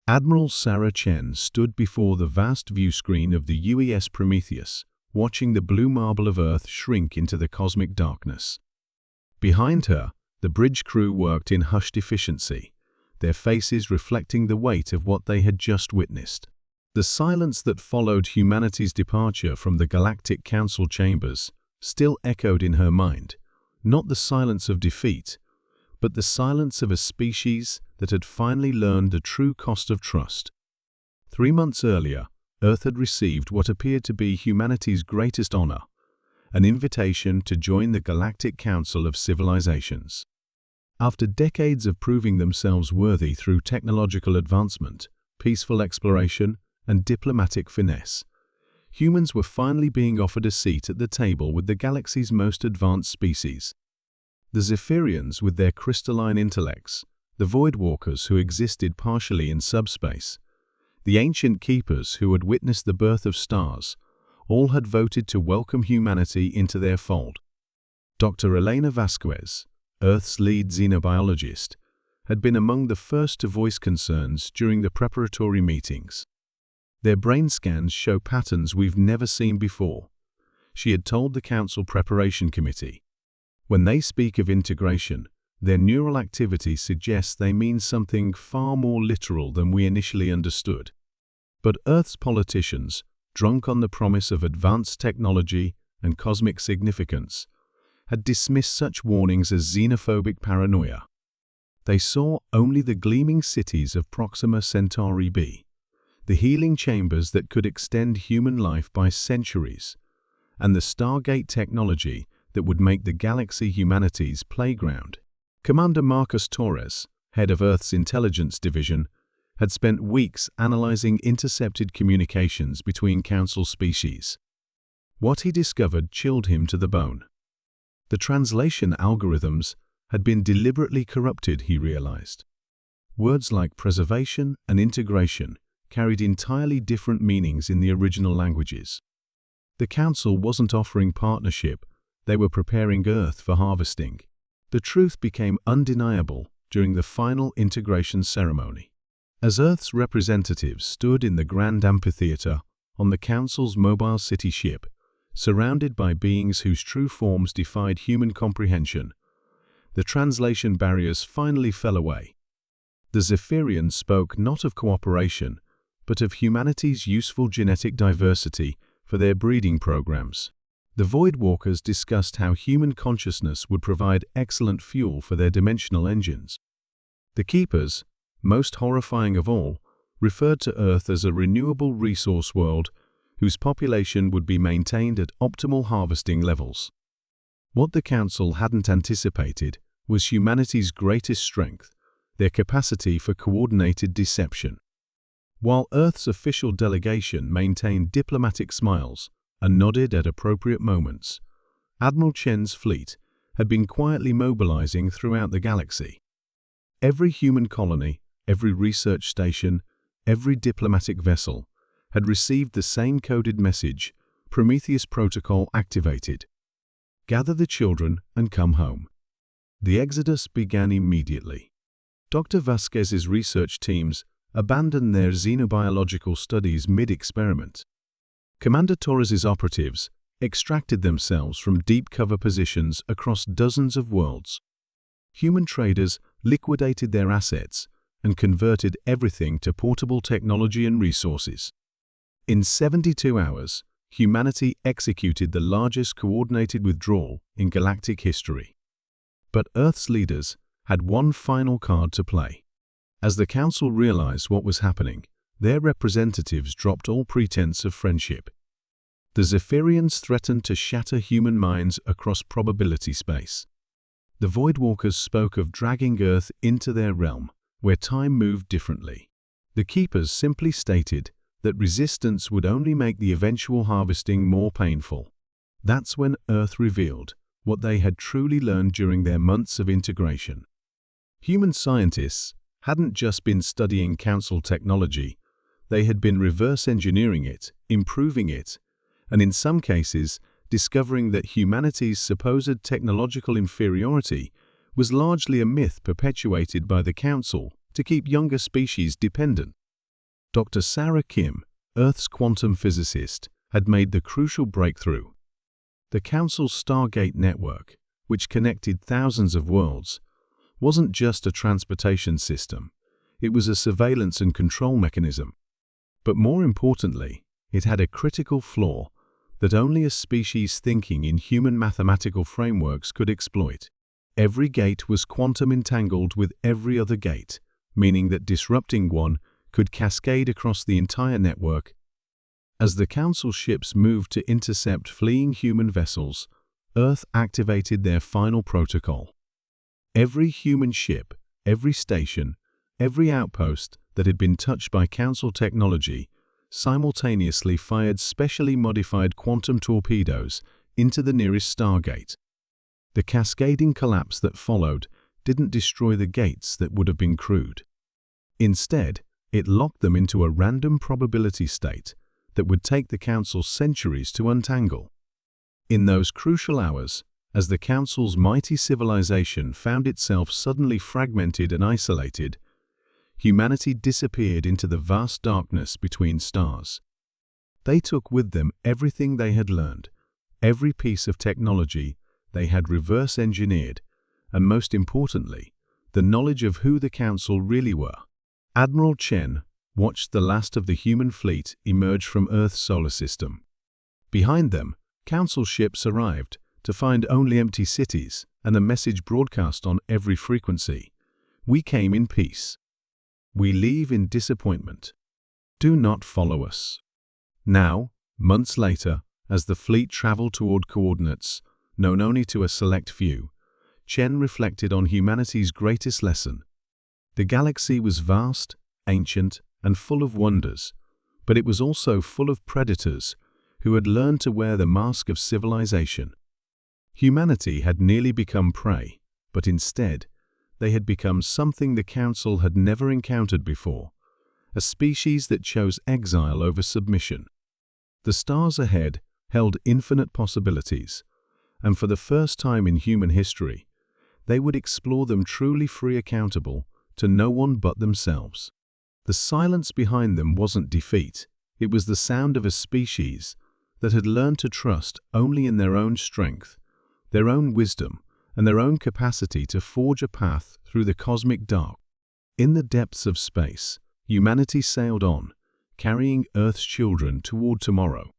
Admiral Sarah Chen stood before the vast viewscreen of the UES Prometheus, watching the blue marble of Earth shrink into the cosmic darkness. Behind her, the bridge crew worked in hushed efficiency, their faces reflecting the weight of what they had just witnessed. The silence that followed humanity's departure from the Galactic Council chambers still echoed in her mind, not the silence of defeat, but the silence of a species that had finally learned the true cost of trust. 3 months earlier, Earth had received what appeared to be humanity's greatest honor, an invitation to join the Galactic Council of Civilizations. After decades of proving themselves worthy through technological advancement, peaceful exploration, and diplomatic finesse, humans were finally being offered a seat at the table with the galaxy's most advanced species. The Zephyrians with their crystalline intellects, the Voidwalkers who existed partially in subspace, the ancient keepers who had witnessed the birth of stars, all had voted to welcome humanity into their fold. Dr. Elena Vasquez, Earth's lead xenobiologist, had been among the first to voice concerns during the preparatory meetings. Their brain scans show patterns we've never seen before, she had told the Council Preparation Committee. When they speak of integration, their neural activity suggests they mean something far more literal than we initially understood. But Earth's politicians, drunk on the promise of advanced technology and cosmic significance, had dismissed such warnings as xenophobic paranoia. They saw only the gleaming cities of Proxima Centauri b, the healing chambers that could extend human life by centuries, and the Stargate technology that would make the galaxy humanity's playground. Commander Marcus Torres, head of Earth's Intelligence Division, had spent weeks analyzing intercepted communications between Council species. What he discovered chilled him to the bone. The translation algorithms had been deliberately corrupted, he realized. Words like preservation and integration carried entirely different meanings in the original languages. The Council wasn't offering partnership, they were preparing Earth for harvesting. The truth became undeniable during the final integration ceremony. As Earth's representatives stood in the Grand Amphitheater on the Council's mobile city ship, surrounded by beings whose true forms defied human comprehension, the translation barriers finally fell away. The Zephyrians spoke not of cooperation, but of humanity's useful genetic diversity for their breeding programs. The Voidwalkers discussed how human consciousness would provide excellent fuel for their dimensional engines. The Keepers, most horrifying of all, referred to Earth as a renewable resource world whose population would be maintained at optimal harvesting levels. What the Council hadn't anticipated was humanity's greatest strength, their capacity for coordinated deception. While Earth's official delegation maintained diplomatic smiles and nodded at appropriate moments, Admiral Chen's fleet had been quietly mobilizing throughout the galaxy. Every human colony, every research station, every diplomatic vessel had received the same coded message: Prometheus Protocol activated. Gather the children and come home. The exodus began immediately. Dr. Vasquez's research teams abandoned their xenobiological studies mid-experiment. Commander Torres's operatives extracted themselves from deep cover positions across dozens of worlds. Human traders liquidated their assets and converted everything to portable technology and resources. In 72 hours, humanity executed the largest coordinated withdrawal in galactic history. But Earth's leaders had one final card to play. As the Council realized what was happening, their representatives dropped all pretense of friendship. The Zephyrians threatened to shatter human minds across probability space. The Voidwalkers spoke of dragging Earth into their realm, where time moved differently. The Keepers simply stated that resistance would only make the eventual harvesting more painful. That's when Earth revealed what they had truly learned during their months of integration. Human scientists hadn't just been studying Council technology, they had been reverse engineering it, improving it, and in some cases, discovering that humanity's supposed technological inferiority was largely a myth perpetuated by the Council to keep younger species dependent. Dr. Sarah Kim, Earth's quantum physicist, had made the crucial breakthrough. The Council's Stargate network, which connected thousands of worlds, wasn't just a transportation system, it was a surveillance and control mechanism. But more importantly, it had a critical flaw that only a species thinking in human mathematical frameworks could exploit. Every gate was quantum entangled with every other gate, meaning that disrupting one could cascade across the entire network. As the Council ships moved to intercept fleeing human vessels, Earth activated their final protocol. Every human ship, every station, every outpost that had been touched by Council technology simultaneously fired specially modified quantum torpedoes into the nearest Stargate. The cascading collapse that followed didn't destroy the gates that would have been crewed. Instead, it locked them into a random probability state that would take the Council centuries to untangle. In those crucial hours, as the Council's mighty civilization found itself suddenly fragmented and isolated, humanity disappeared into the vast darkness between stars. They took with them everything they had learned, every piece of technology they had reverse-engineered, and most importantly, the knowledge of who the Council really were. Admiral Chen watched the last of the human fleet emerge from Earth's solar system. Behind them, Council ships arrived to find only empty cities and a message broadcast on every frequency. We came in peace. We leave in disappointment. Do not follow us. Now, months later, as the fleet traveled toward coordinates known only to a select few, Chen reflected on humanity's greatest lesson. The galaxy was vast, ancient, and full of wonders, but it was also full of predators who had learned to wear the mask of civilization. Humanity had nearly become prey, but instead, they had become something the Council had never encountered before, a species that chose exile over submission. The stars ahead held infinite possibilities, and for the first time in human history, they would explore them truly free, accountable to no one but themselves. The silence behind them wasn't defeat, it was the sound of a species that had learned to trust only in their own strength, their own wisdom, and their own capacity to forge a path through the cosmic dark. In the depths of space, humanity sailed on, carrying Earth's children toward tomorrow.